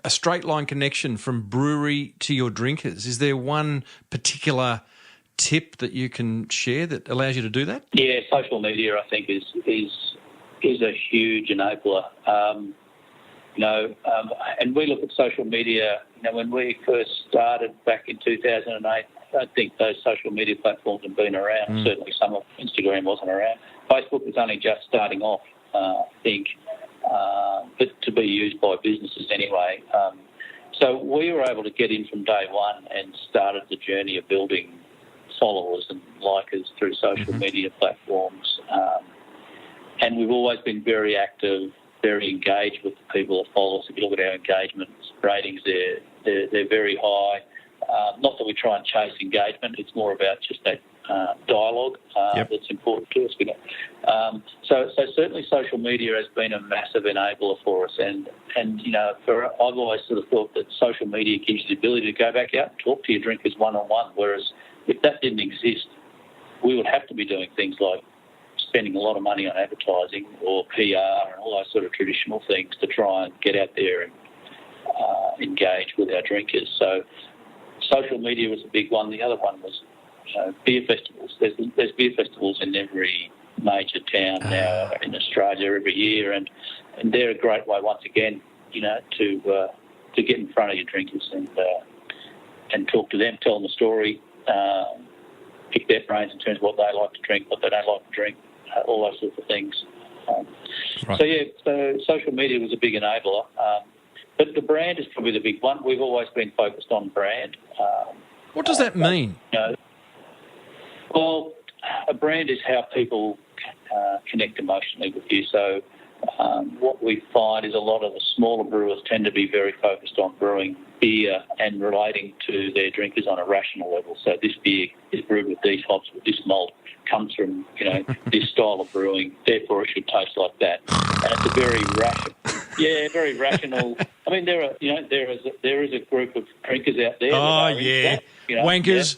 a straight line connection from brewery to your drinkers. Is there one particular tip that you can share that allows you to do that? Yeah, social media, I think, is a huge enabler. And we look at social media. When we first started back in 2008, I think those social media platforms have been around. Certainly, some of Instagram wasn't around. Facebook was only just starting off, I think, but to be used by businesses anyway. So we were able to get in from day one and started the journey of building followers and likers through social media platforms. And we've always been very active, very engaged with the people that follow us. If you look at our engagement ratings, they're very high. Not that we try and chase engagement, it's more about just that dialogue that's important to us. So certainly social media has been a massive enabler for us, and I've always sort of thought that social media gives you the ability to go back out and talk to your drinkers one-on-one, whereas if that didn't exist, we would have to be doing things like spending a lot of money on advertising or PR and all those sort of traditional things to try and get out there and engage with our drinkers. So social media was a big one. The other one was beer festivals. There's beer festivals in every major town now in Australia every year, and they're a great way once again, to get in front of your drinkers and talk to them, tell them a story, pick their brains in terms of what they like to drink, what they don't like to drink, all those sorts of things. Right. So social media was a big enabler. But the brand is probably the big one. We've always been focused on brand. What does that mean? Well, a brand is how people connect emotionally with you. So what we find is a lot of the smaller brewers tend to be very focused on brewing beer and relating to their drinkers on a rational level. So this beer is brewed with these hops, with this malt, comes from this style of brewing, therefore it should taste like that. And it's a very rational. I mean, there is a group of drinkers out there. Oh yeah, wankers.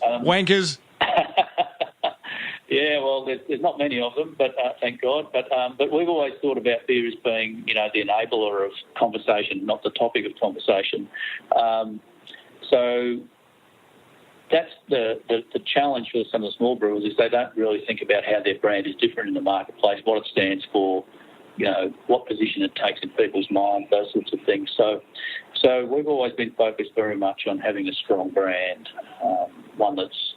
Yeah, well, there's not many of them, but thank God. But we've always thought about beer as being, the enabler of conversation, not the topic of conversation. So that's the challenge for some of the small brewers is they don't really think about how their brand is different in the marketplace, what it stands for, what position it takes in people's minds, those sorts of things. So we've always been focused very much on having a strong brand, one that's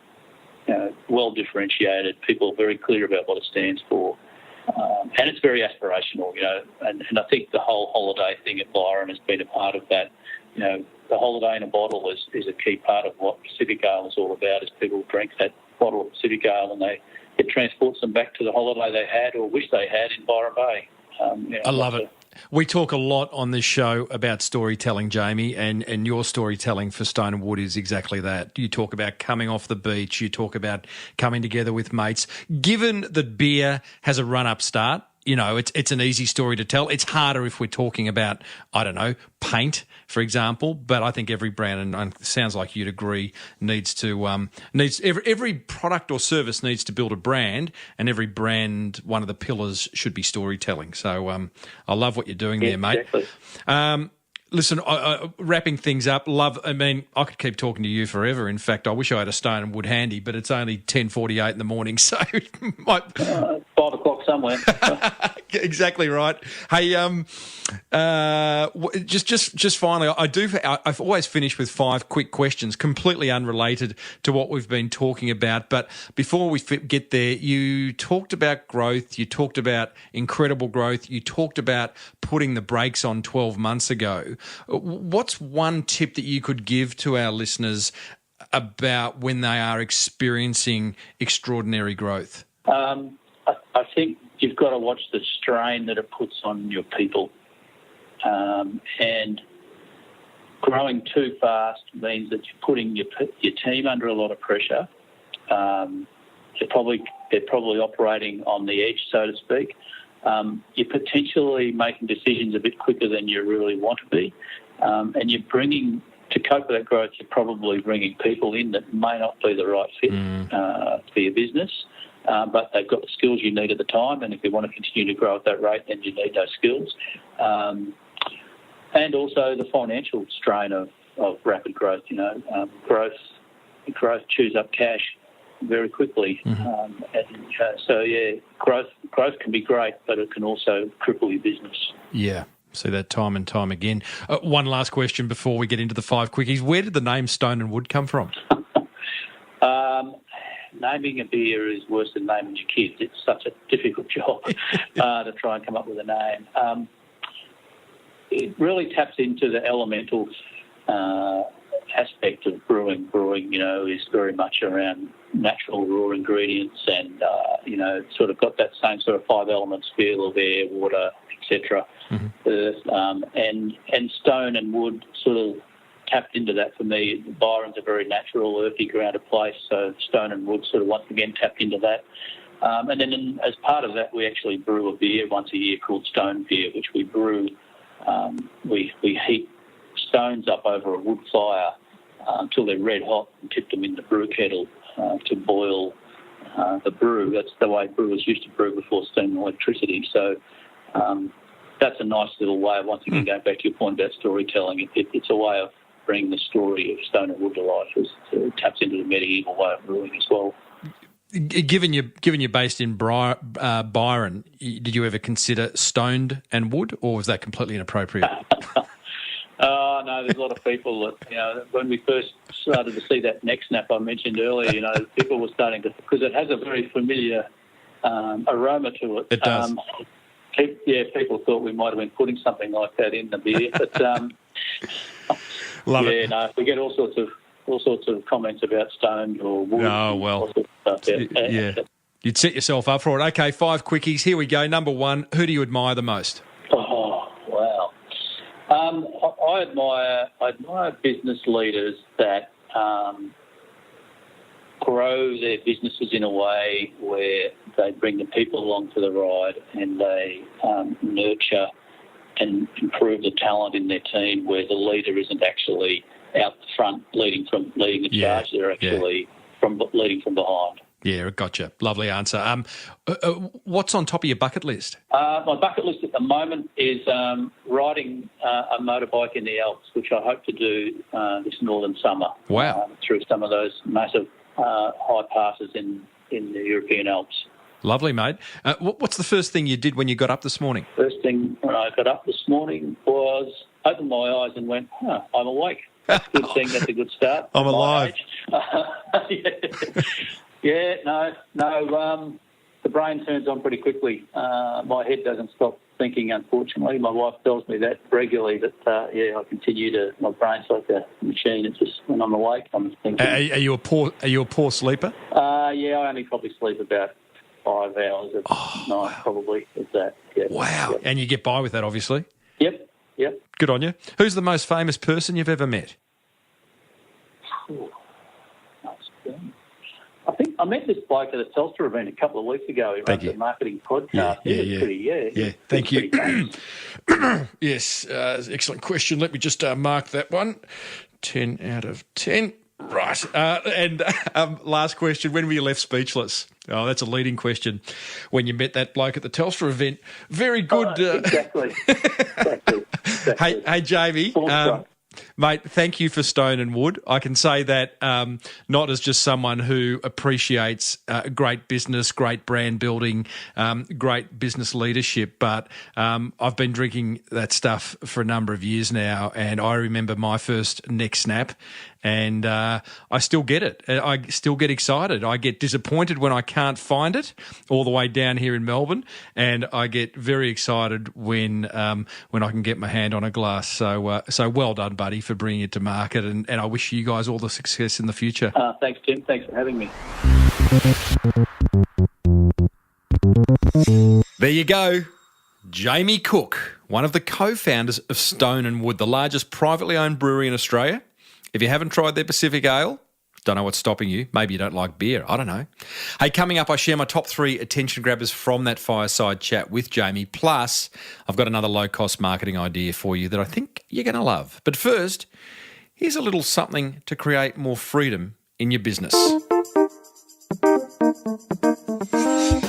well differentiated, people are very clear about what it stands for. And it's very aspirational, and I think the whole holiday thing at Byron has been a part of that. The holiday in a bottle is a key part of what Pacific Ale is all about, is people drink that bottle of Pacific Ale and it transports them back to the holiday they had or wish they had in Byron Bay. I love it. We talk a lot on this show about storytelling, Jamie, and your storytelling for Stone and Wood is exactly that. You talk about coming off the beach. You talk about coming together with mates. Given that beer has a run-up start, it's an easy story to tell. It's harder if we're talking about, I don't know, paint, for example. But I think every brand, and it sounds like you'd agree, needs every product or service needs to build a brand, and every brand, one of the pillars should be storytelling. So I love what you're doing there, mate. Exactly. Listen, wrapping things up, I could keep talking to you forever. In fact, I wish I had a Stone and Wood handy, but it's only 10:48 in the morning, so 5 o'clock somewhere. Exactly right. Hey, just finally, I've always finished with 5 quick questions, completely unrelated to what we've been talking about. But before we get there, you talked about growth, you talked about incredible growth, you talked about putting the brakes on 12 months ago. What's one tip that you could give to our listeners about when they are experiencing extraordinary growth? I think you've got to watch the strain that it puts on your people. And growing too fast means that you're putting your team under a lot of pressure. They're probably operating on the edge, so to speak. You're potentially making decisions a bit quicker than you really want to be. And to cope with that growth, you're probably bringing people in that may not be the right fit for your business. But they've got the skills you need at the time, and if you want to continue to grow at that rate, then you need those skills. And also the financial strain of rapid growth. Growth chews up cash very quickly. Growth can be great, but it can also cripple your business. Yeah. See that time and time again. One last question before we get into the 5 quickies. Where did the name Stone and Wood come from? Naming a beer is worse than naming your kids. It's such a difficult job to try and come up with a name. It really taps into the elemental aspect of brewing. Brewing, is very much around natural raw ingredients and, sort of got that same sort of 5 elements feel of air, water, etc. Earth, and Stone and Wood sort of tapped into that for me. Byron's a very natural, earthy, grounded place, so Stone and Wood sort of once again tapped into that. And then as part of that, we actually brew a beer once a year called Stone Beer, which we brew. We heat stones up over a wood fire until they're red hot and tip them in the brew kettle to boil the brew. That's the way brewers used to brew before steam and electricity. So that's a nice little way of, once again, going back to your point about storytelling. It's a way of bringing the story of Stone and Wood to life. It taps into the medieval way of brewing as well. Given you're based in Byron, did you ever consider Stoned and Wood, or was that completely inappropriate? No, there's a lot of people that, when we first started to see that neck snap I mentioned earlier, people were starting to, because it has a very familiar aroma to it. It does. People thought we might have been putting something like that in the beer, but Love it. No, we get all sorts of comments about Stoned or Wood. Oh, well. Yeah. You'd set yourself up for it. Okay, 5 quickies. Here we go. Number 1, who do you admire the most? Oh, wow. I admire business leaders that grow their businesses in a way where they bring the people along for the ride and they nurture and improve the talent in their team, where the leader isn't actually out the front leading the charge. They're actually leading from behind. Yeah, gotcha. Lovely answer. What's on top of your bucket list? My bucket list at the moment is riding a motorbike in the Alps, which I hope to do this northern summer. Wow. Through some of those massive high passes in the European Alps. Lovely, mate. What's the first thing you did when you got up this morning? First thing when I got up this morning was opened my eyes and went, I'm awake. That's a good thing. That's a good start. I'm alive. The brain turns on pretty quickly. My head doesn't stop thinking, unfortunately. My wife tells me that regularly, that, I continue to, my brain's like a machine. It's just when I'm awake, I'm thinking. Are you a poor sleeper? I only probably sleep about 5 hours a night, probably, if that. Yeah. Wow. Yep. And you get by with that, obviously? Yep. Good on you. Who's the most famous person you've ever met? I think I met this bloke at a Telstra event a couple of weeks ago. He runs a marketing podcast. Yeah. Thank you. Yes, excellent question. Let me just mark that one. 10 out of 10. Right. And last question. When were you left speechless? Oh, that's a leading question. When you met that bloke at the Telstra event. Very good. Exactly. Hey, Jamie. Mate, thank you for Stone and Wood. I can say that not as just someone who appreciates great business, great brand building, great business leadership, but I've been drinking that stuff for a number of years now, and I remember my first neck snap, and I still get it. I still get excited. I get disappointed when I can't find it all the way down here in Melbourne, and I get very excited when I can get my hand on a glass. So well done, buddy, for bringing it to market, and I wish you guys all the success in the future. Thanks, Tim. Thanks for having me. There you go. Jamie Cook, one of the co-founders of Stone and Wood, the largest privately owned brewery in Australia. If you haven't tried their Pacific Ale, don't know what's stopping you. Maybe you don't like beer. I don't know. Hey, coming up, I share my top 3 attention grabbers from that fireside chat with Jamie. Plus, I've got another low-cost marketing idea for you that I think you're going to love. But first, here's a little something to create more freedom in your business.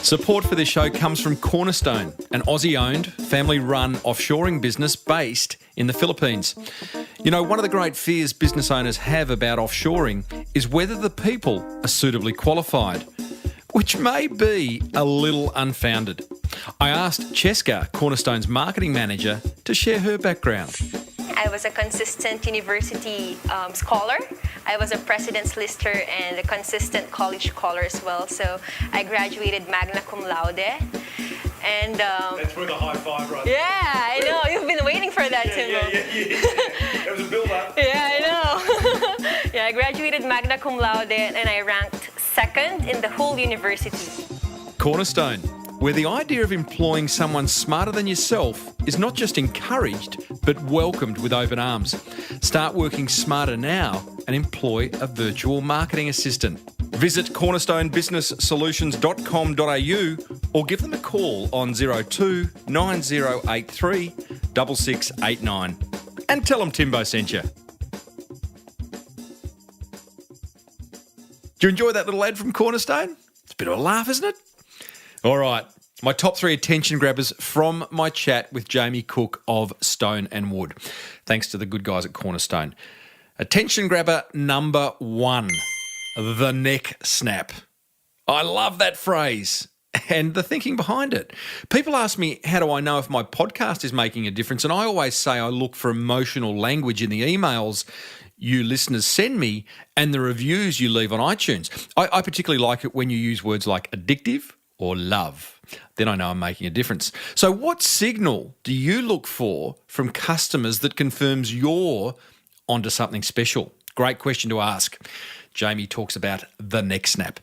Support for this show comes from Cornerstone, an Aussie-owned, family-run offshoring business based in the Philippines. You know, one of the great fears business owners have about offshoring is whether the people are suitably qualified, which may be a little unfounded. I asked Cheska, Cornerstone's marketing manager, to share her background. I was a consistent university scholar. I was a president's lister and a consistent college scholar as well. So I graduated magna cum laude. And That's for the high five, right? Yeah, I know. You've been waiting for that, Tim. Yeah. That was a build-up. Yeah, I know. I graduated magna cum laude and I ranked 2nd in the whole university. Cornerstone, where the idea of employing someone smarter than yourself is not just encouraged, but welcomed with open arms. Start working smarter now and employ a virtual marketing assistant. Visit cornerstonebusinesssolutions.com.au or give them a call on 02 9083 6689 and tell them Timbo sent you. Do you enjoy that little ad from Cornerstone? It's a bit of a laugh, isn't it? All right, my top 3 attention grabbers from my chat with Jamie Cook of Stone and Wood. Thanks to the good guys at Cornerstone. Attention grabber number 1, the neck snap. I love that phrase and the thinking behind it. People ask me, how do I know if my podcast is making a difference? And I always say I look for emotional language in the emails you listeners send me and the reviews you leave on iTunes. I particularly like it when you use words like addictive or love. Then I know I'm making a difference. So what signal do you look for from customers that confirms you're onto something special? Great question to ask. Jamie talks about the neck snap.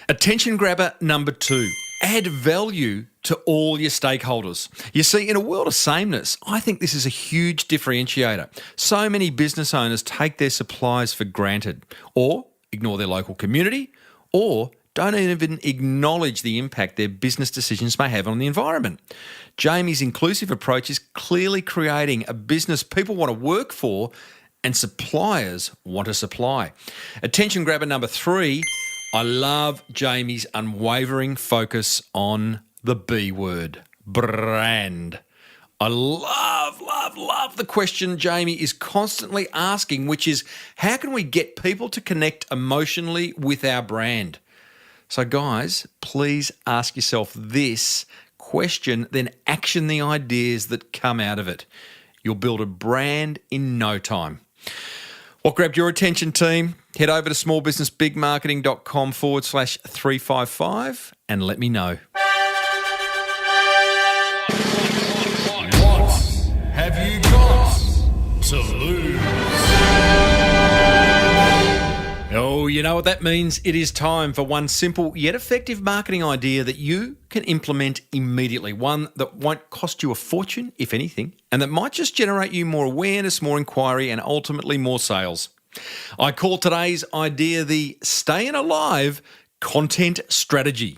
Attention grabber number 2. Add value to all your stakeholders. You see, in a world of sameness, I think this is a huge differentiator. So many business owners take their suppliers for granted, or ignore their local community, or don't even acknowledge the impact their business decisions may have on the environment. Jamie's inclusive approach is clearly creating a business people want to work for and suppliers want to supply. Attention grabber number 3, I love Jamie's unwavering focus on the B word, brand. I love the question Jamie is constantly asking, which is, how can we get people to connect emotionally with our brand? So guys, please ask yourself this question, then action the ideas that come out of it. You'll build a brand in no time. What grabbed your attention, team? Head over to smallbusinessbigmarketing.com/355 and let me know. What have you got to lose? Oh, you know what that means? It is time for one simple yet effective marketing idea that you can implement immediately. One that won't cost you a fortune, if anything, and that might just generate you more awareness, more inquiry, and ultimately more sales. I call today's idea the Staying Alive Content Strategy.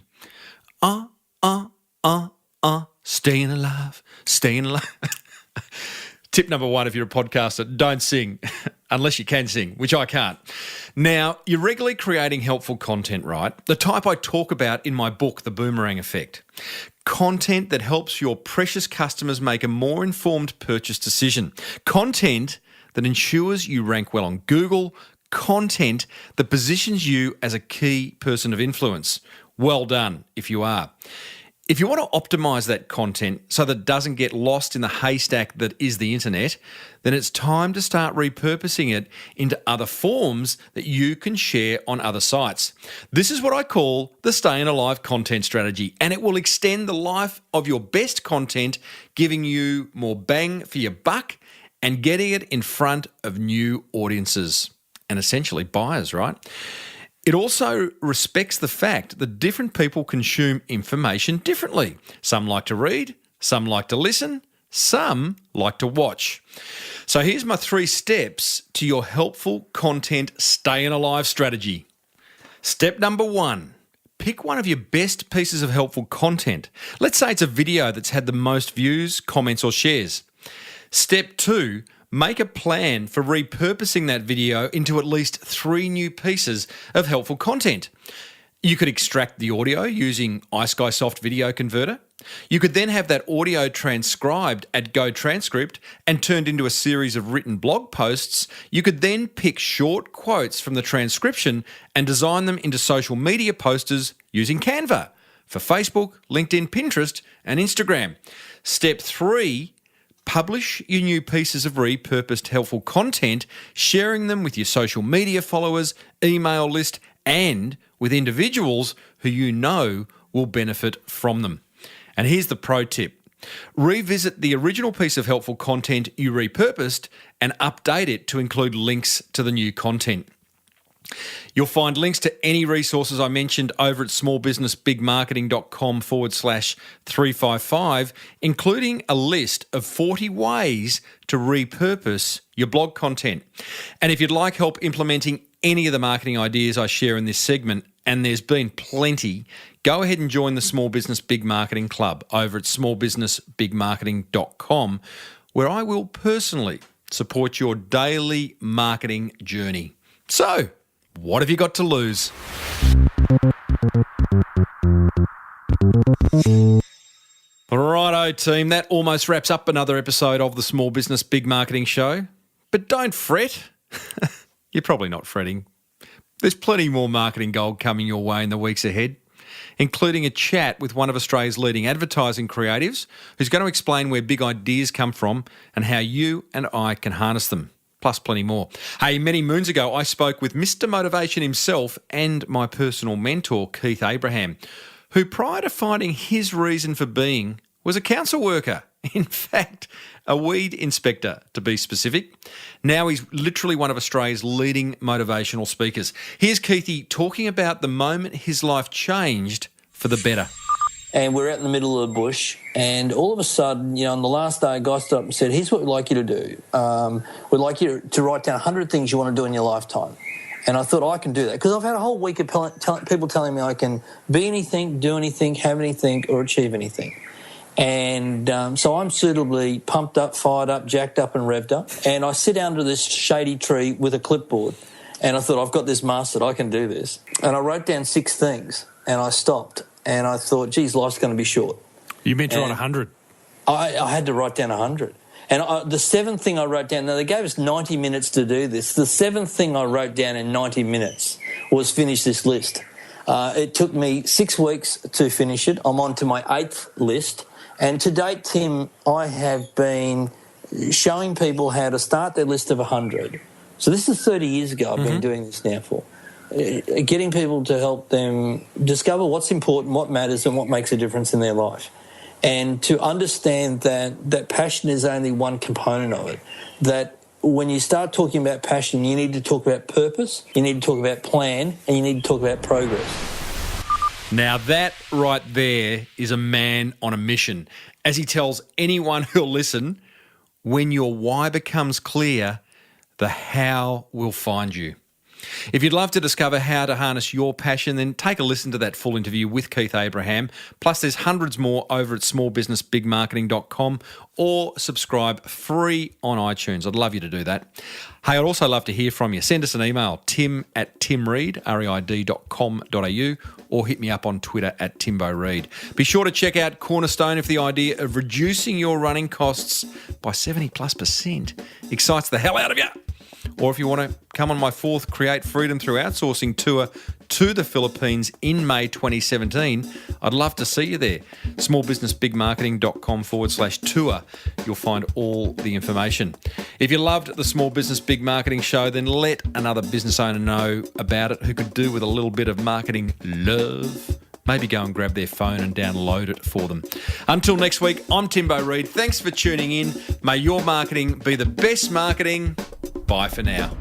Staying alive, staying alive. Tip number one, if you're a podcaster, don't sing unless you can sing, which I can't. Now, you're regularly creating helpful content, right? The type I talk about in my book, The Boomerang Effect. Content that helps your precious customers make a more informed purchase decision. Content that ensures you rank well on Google. Content that positions you as a key person of influence. Well done if you are. If you want to optimize that content so that it doesn't get lost in the haystack that is the internet, then it's time to start repurposing it into other forms that you can share on other sites. This is what I call the Staying Alive Content Strategy, and it will extend the life of your best content, giving you more bang for your buck and getting it in front of new audiences and essentially buyers, right? It also respects the fact that different people consume information differently. Some like to read, some like to listen, some like to watch. So here's my 3 steps to your helpful content staying alive strategy. Step number 1, pick one of your best pieces of helpful content. Let's say it's a video that's had the most views, comments, or shares. Step 2, make a plan for repurposing that video into at least 3 new pieces of helpful content. You could extract the audio using iSkySoft Video Converter. You could then have that audio transcribed at GoTranscript and turned into a series of written blog posts. You could then pick short quotes from the transcription and design them into social media posters using Canva for Facebook, LinkedIn, Pinterest, and Instagram. Step 3, publish your new pieces of repurposed helpful content, sharing them with your social media followers, email list, and with individuals who you know will benefit from them. And here's the pro tip. Revisit the original piece of helpful content you repurposed and update it to include links to the new content. You'll find links to any resources I mentioned over at smallbusinessbigmarketing.com/355, including a list of 40 ways to repurpose your blog content. And if you'd like help implementing any of the marketing ideas I share in this segment, and there's been plenty, go ahead and join the Small Business Big Marketing Club over at smallbusinessbigmarketing.com, where I will personally support your daily marketing journey. So, what have you got to lose? Righto, team. That almost wraps up another episode of the Small Business Big Marketing Show. But don't fret. You're probably not fretting. There's plenty more marketing gold coming your way in the weeks ahead, including a chat with one of Australia's leading advertising creatives who's going to explain where big ideas come from and how you and I can harness them. Plus plenty more. Hey, many moons ago, I spoke with Mr. Motivation himself and my personal mentor, Keith Abraham, who prior to finding his reason for being was a council worker. In fact, a weed inspector, to be specific. Now he's literally one of Australia's leading motivational speakers. Here's Keithy talking about the moment his life changed for the better. And we're out in the middle of the bush, and all of a sudden, on the last day, a guy stood up and said, here's what we'd like you to do. We'd like you to write down 100 things you want to do in your lifetime. And I thought, I can do that. Because I've had a whole week of people telling me I can be anything, do anything, have anything, or achieve anything. And so I'm suitably pumped up, fired up, jacked up and revved up. And I sit under this shady tree with a clipboard. And I thought, I've got this mastered, I can do this. And I wrote down 6 things and I stopped and I thought, geez, life's going to be short. You meant to write 100? I had to write down 100. And the 7th thing I wrote down, now they gave us 90 minutes to do this. The 7th thing I wrote down in 90 minutes was finish this list. It took me 6 weeks to finish it. I'm on to my 8th list. And to date, Tim, I have been showing people how to start their list of 100. So this is 30 years ago I've been doing this now for. Getting people to help them discover what's important, what matters, and what makes a difference in their life. And to understand that passion is only one component of it. That when you start talking about passion, you need to talk about purpose, you need to talk about plan, and you need to talk about progress. Now that right there is a man on a mission. As he tells anyone who'll listen, when your why becomes clear, the how will find you. If you'd love to discover how to harness your passion, then take a listen to that full interview with Keith Abraham. Plus, there's hundreds more over at smallbusinessbigmarketing.com or subscribe free on iTunes. I'd love you to do that. Hey, I'd also love to hear from you. Send us an email, tim@timreid, reid.com.au, or hit me up on Twitter @TimboReid. Be sure to check out Cornerstone if the idea of reducing your running costs by 70+% excites the hell out of you. Or if you want to come on my 4th Create Freedom Through Outsourcing tour to the Philippines in May 2017, I'd love to see you there. smallbusinessbigmarketing.com/tour. You'll find all the information. If you loved the Small Business Big Marketing Show, then let another business owner know about it who could do with a little bit of marketing love. Maybe go and grab their phone and download it for them. Until next week, I'm Timbo Reid. Thanks for tuning in. May your marketing be the best marketing. Bye for now.